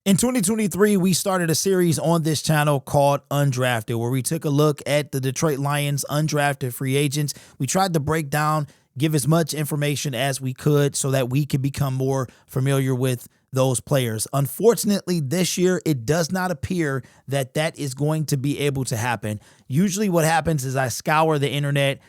In 2023, we started a series on this channel called Undrafted, where we took a look at the Detroit Lions undrafted free agents. We tried to break down, give as much information as we could so that we could become more familiar with those players. Unfortunately, this year, it does not appear that that is going to be able to happen. Usually what happens is I scour the internet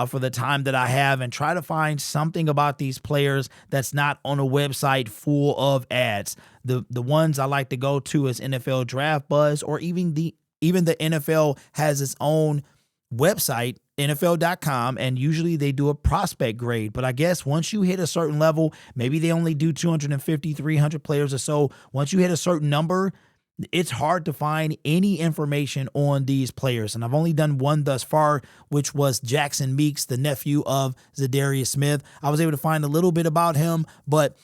for the time that I have and try to find something about these players that's not on a website full of ads. The ones I like to go to is NFL Draft Buzz, or even the NFL has its own website, NFL.com, and usually they do a prospect grade. But I guess once you hit a certain level, maybe they only do 250, 300 players or so. Once you hit a certain number, it's hard to find any information on these players. And I've only done one thus far, which was Jackson Meeks, the nephew of Zadarius Smith. I was able to find a little bit about him, but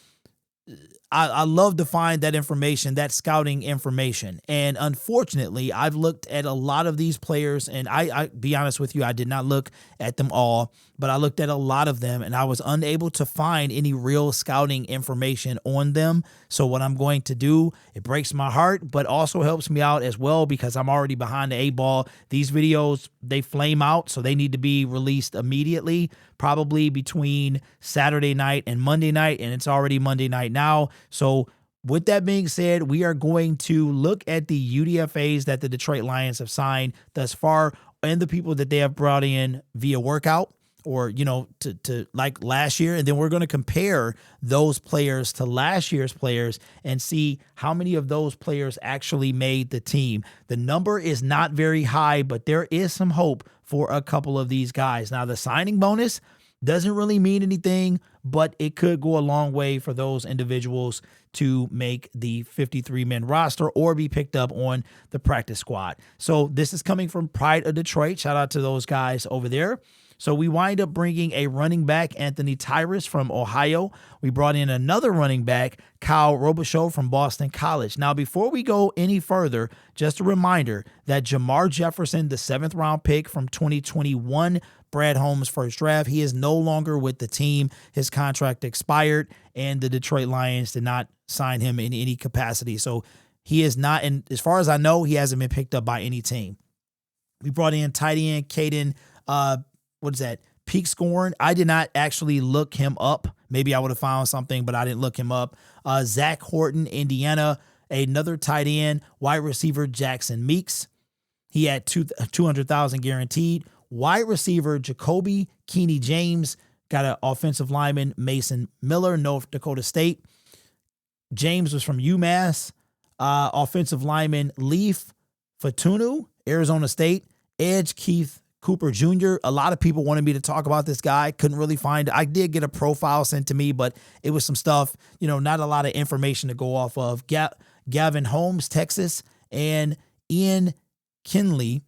I love to find that information, that scouting information. And unfortunately, I've looked at a lot of these players, and I be honest with you, I did not look at them all, but I looked at a lot of them and I was unable to find any real scouting information on them. So what I'm going to do, it breaks my heart, but also helps me out as well because I'm already behind the 8 ball. These videos, they flame out, so they need to be released immediately, probably between Saturday night and Monday night, and it's already Monday night now. So with that being said, we are going to look at the UDFAs that the Detroit Lions have signed thus far and the people that they have brought in via workout, or, you know, to like last year. And then we're going to compare those players to last year's players and see how many of those players actually made the team. The number is not very high, but there is some hope for a couple of these guys. Now, the signing bonus doesn't really mean anything, but it could go a long way for those individuals to make the 53-man roster or be picked up on the practice squad. So this is coming from Pride of Detroit. Shout out to those guys over there. So we wind up bringing a running back, Anthony Tyrus from Ohio. We brought in another running back, Kyle Robichaux from Boston College. Now, before we go any further, just a reminder that Jamar Jefferson, the 7th-round pick from 2021, Brad Holmes' first draft, he is no longer with the team. His contract expired, and the Detroit Lions did not sign him in any capacity. So he is not, and as far as I know, he hasn't been picked up by any team. We brought in tight end Caden, Peak Scorn. I did not actually look him up. Maybe I would have found something, but I didn't look him up. Zach Horton, Indiana, another tight end. Wide receiver Jackson Meeks. He had 200,000 guaranteed. Wide receiver Jacoby Keeney James. Got an offensive lineman, Mason Miller, North Dakota State. James was from UMass. Offensive lineman Leaf Fatunu, Arizona State. Edge Keith Cooper Jr. A lot of people wanted me to talk about this guy. Couldn't really find it. I did get a profile sent to me, but it was some stuff, you know, not a lot of information to go off of. Gavin Holmes, Texas, and Ian Kinley,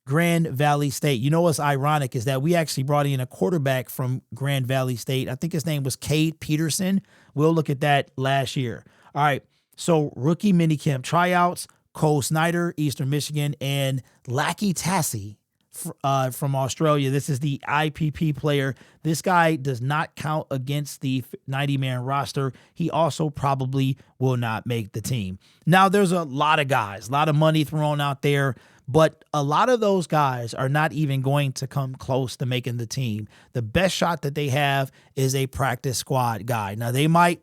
Grand Valley State. You know what's ironic is that we actually brought in a quarterback from Grand Valley State. I think his name was Cade Peterson. We'll look at that last year. All right, so rookie minicamp tryouts, Cole Snyder, Eastern Michigan, and Lackey Tassie from Australia. This is the IPP player. This guy does not count against the 90-man roster. He also probably will not make the team. Now, there's a lot of guys, a lot of money thrown out there, but a lot of those guys are not even going to come close to making the team. The best shot that they have is a practice squad guy. Now, they might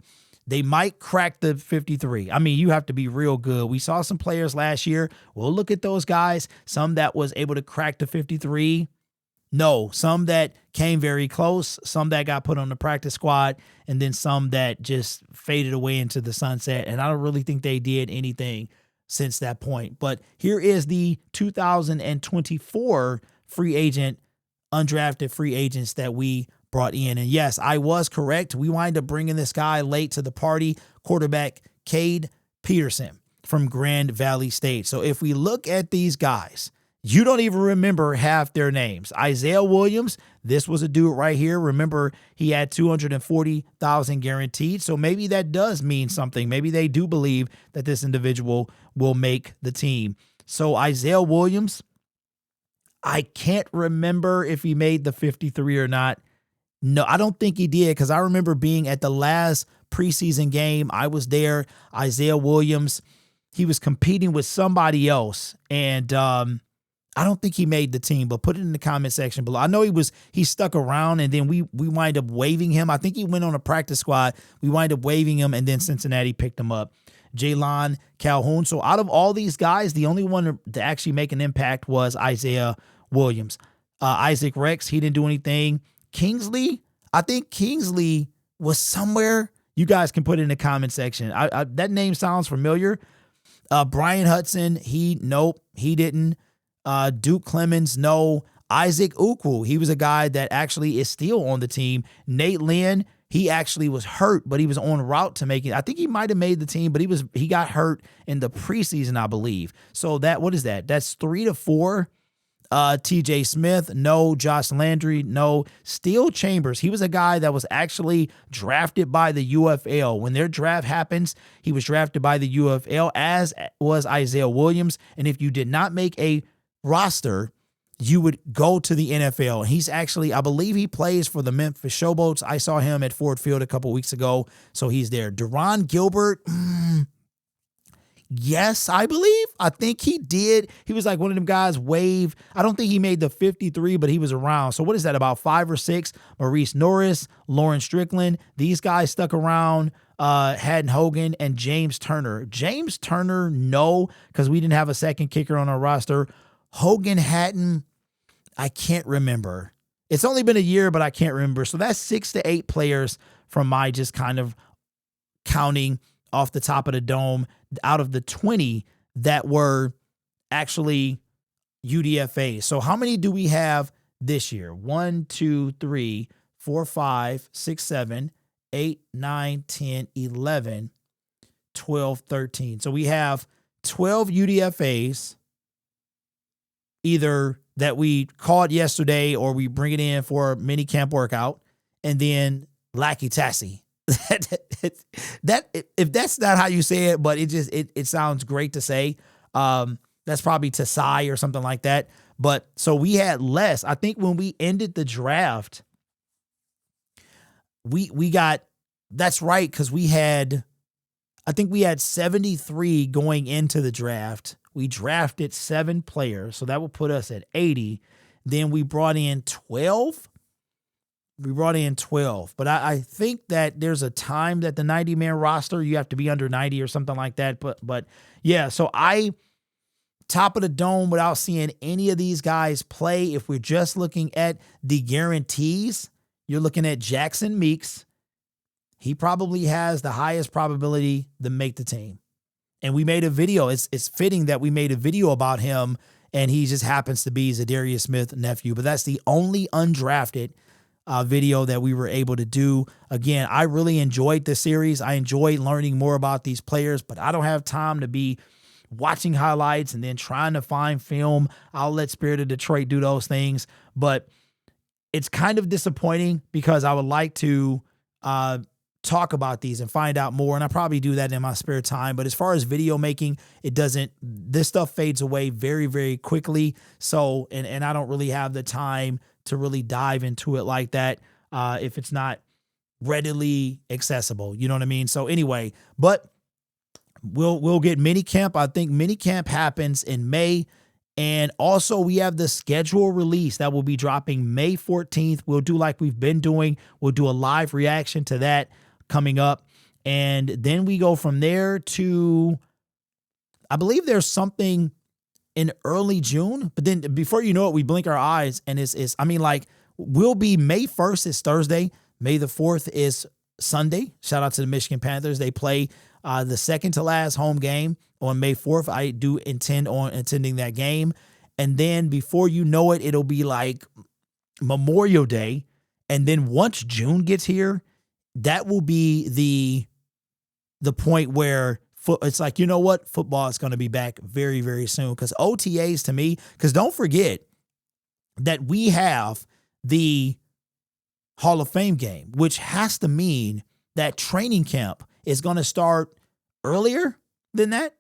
crack the 53. I mean, you have to be real good. We saw some players last year. We'll look at those guys. Some that was able to crack the 53. No, some that came very close, some that got put on the practice squad, and then some that just faded away into the sunset. And I don't really think they did anything since that point. But here is the 2024 free agent, undrafted free agents that we brought in. And yes, I was correct. We wind up bringing this guy late to the party, quarterback Cade Peterson from Grand Valley State. So if we look at these guys, you don't even remember half their names. Isaiah Williams, this was a dude right here. Remember, he had 240,000 guaranteed. So maybe that does mean something. Maybe they do believe that this individual will make the team. So Isaiah Williams, I can't remember if he made the 53 or not. No, I don't think he did, because I remember being at the last preseason game. I was there. Isaiah Williams, he was competing with somebody else, and I don't think he made the team, but put it in the comment section below. I know he stuck around, and then we wind up waiving him. I think he went on a practice squad. We wind up waiving him, and then Cincinnati picked him up. Jalen Calhoun. So out of all these guys, the only one to actually make an impact was Isaiah Williams. Isaac Rex, he didn't do anything. Kingsley, I think Kingsley was somewhere. You guys can put it in the comment section. That name sounds familiar. Brian Hudson, nope, he didn't. Duke Clemens, no. Isaac Ukwu, he was a guy that actually is still on the team. Nate Lynn, he actually was hurt, but he was on route to make it. I think he might have made the team, but he got hurt in the preseason, I believe. So what is that? That's 3 to 4. TJ Smith, no. Josh Landry, no. Steel Chambers, he was a guy that was actually drafted by the UFL. When their draft happens, he was drafted by the UFL, as was Isaiah Williams. And if you did not make a roster, you would go to the NFL. He's actually, I believe he plays for the Memphis Showboats. I saw him at Ford Field a couple weeks ago, so he's there. Deron Gilbert, yes, I believe. I think he did. He was like one of them guys wave. I don't think he made the 53, but he was around. So what is that, about 5 or 6? Maurice Norris, Lauren Strickland, these guys stuck around. Haddon Hogan and James Turner. James Turner, no, because we didn't have a second kicker on our roster. Hogan Hatton, I can't remember. It's only been a year, but I can't remember. So that's 6 to 8 players from my just kind of counting off the top of the dome out of the 20 that were actually UDFA. So how many do we have this year? 1, 2, 3, 4, 5, 6, 7, 8, 9, 10, 11, 12, 13. So we have 12 UDFAs, either that we caught yesterday or we bring it in for a mini camp workout, and then Lackey Tassie. that if that's not how you say it, but it sounds great to say. That's probably Tasai or something like that. But so we had less. I think when we ended the draft, we got, that's right, because I think we had 73 going into the draft. We drafted 7 players, so that will put us at 80. Then we brought in 12. But I think that there's a time that the 90-man roster, you have to be under 90 or something like that. But yeah, so top of the dome without seeing any of these guys play. If we're just looking at the guarantees, you're looking at Jackson Meeks. He probably has the highest probability to make the team. And we made a video. It's fitting that we made a video about him, and he just happens to be Zadarius Smith's nephew. But that's the only undrafted video that we were able to do. Again, I really enjoyed this series. I enjoyed learning more about these players, but I don't have time to be watching highlights and then trying to find film. I'll let Spirit of Detroit do those things. But it's kind of disappointing because I would like to talk about these and find out more. And I probably do that in my spare time. But as far as video making, this stuff fades away very, very quickly. So, and I don't really have the time to really dive into it like that if it's not readily accessible. You know what I mean? So anyway, but we'll get minicamp. I think minicamp happens in May. And also we have the schedule release that will be dropping May 14th. We'll do like we've been doing. We'll do a live reaction to that coming up. And then we go from there to, I believe there's something in early June, but then before you know it, we blink our eyes and we'll be May 1st is Thursday. May the 4th is Sunday. Shout out to the Michigan Panthers. They play the second to last home game on May 4th. I do intend on attending that game. And then before you know it, it'll be like Memorial Day. And then once June gets here, that will be the point where it's like, you know what? Football is going to be back very, very soon. Because OTAs to me, because don't forget that we have the Hall of Fame game, which has to mean that training camp is going to start earlier than that.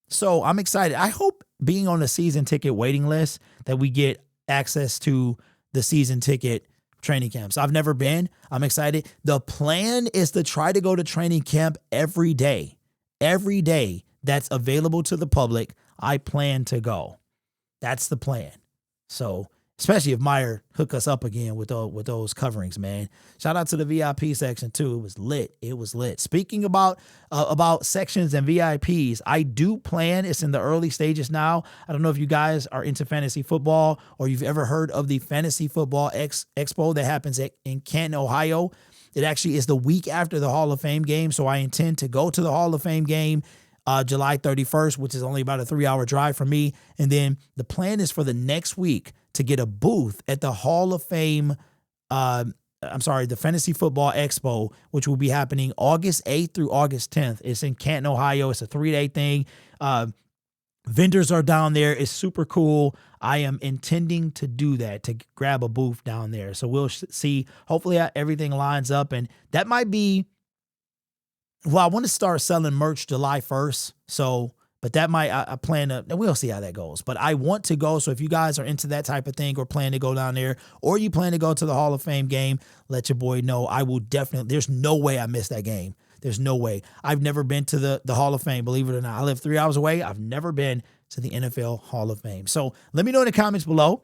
So I'm excited. I hope being on the season ticket waiting list that we get access to the season ticket training camps. I've never been. I'm excited. The plan is to try to go to training camp every day that's available to the public, I plan to go. That's the plan. So, especially if Meyer hook us up again with those coverings, man. Shout out to the VIP section too. It was lit. It was lit. Speaking about sections and VIPs, I do plan. It's in the early stages now. I don't know if you guys are into fantasy football or you've ever heard of the Fantasy Football Expo that happens in Canton, Ohio. It actually is the week after the Hall of Fame game, so I intend to go to the Hall of Fame game July 31st, which is only about a 3-hour drive from me. And then the plan is for the next week to get a booth at the Hall of Fame, the Fantasy Football Expo, which will be happening August 8th through August 10th. It's in Canton, Ohio. It's a 3-day thing. Vendors are down there. It's super cool. I am intending to do that, to grab a booth down there. So we'll see. Hopefully everything lines up. And that might be, well, I want to start selling merch July 1st. So, but that might, I plan to, we'll see how that goes. But I want to go. So if you guys are into that type of thing or plan to go down there, or you plan to go to the Hall of Fame game, let your boy know. I will definitely, there's no way I missed that game. There's no way. I've never been to the Hall of Fame, believe it or not. I live 3 hours away. I've never been to the NFL Hall of Fame. So let me know in the comments below,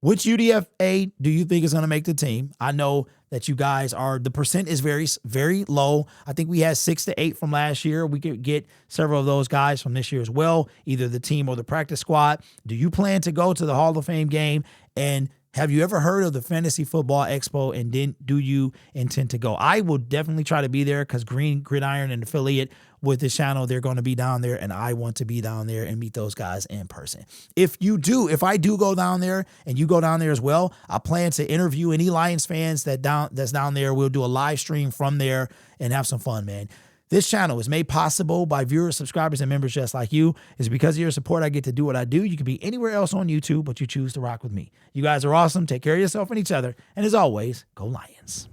which UDFA do you think is going to make the team? I know that you guys are, the percent is very, very low. I think we had 6 to 8 from last year. We could get several of those guys from this year as well, either the team or the practice squad. Do you plan to go to the Hall of Fame game? And have you ever heard of the Fantasy Football Expo, and then do you intend to go? I will definitely try to be there because Green Gridiron, an affiliate with this channel, they're going to be down there, and I want to be down there and meet those guys in person. If I do go down there and you go down there as well, I plan to interview any Lions fans that's down there. We'll do a live stream from there and have some fun, man. This channel is made possible by viewers, subscribers, and members just like you. It's because of your support I get to do what I do. You can be anywhere else on YouTube, but you choose to rock with me. You guys are awesome. Take care of yourself and each other. And as always, go Lions.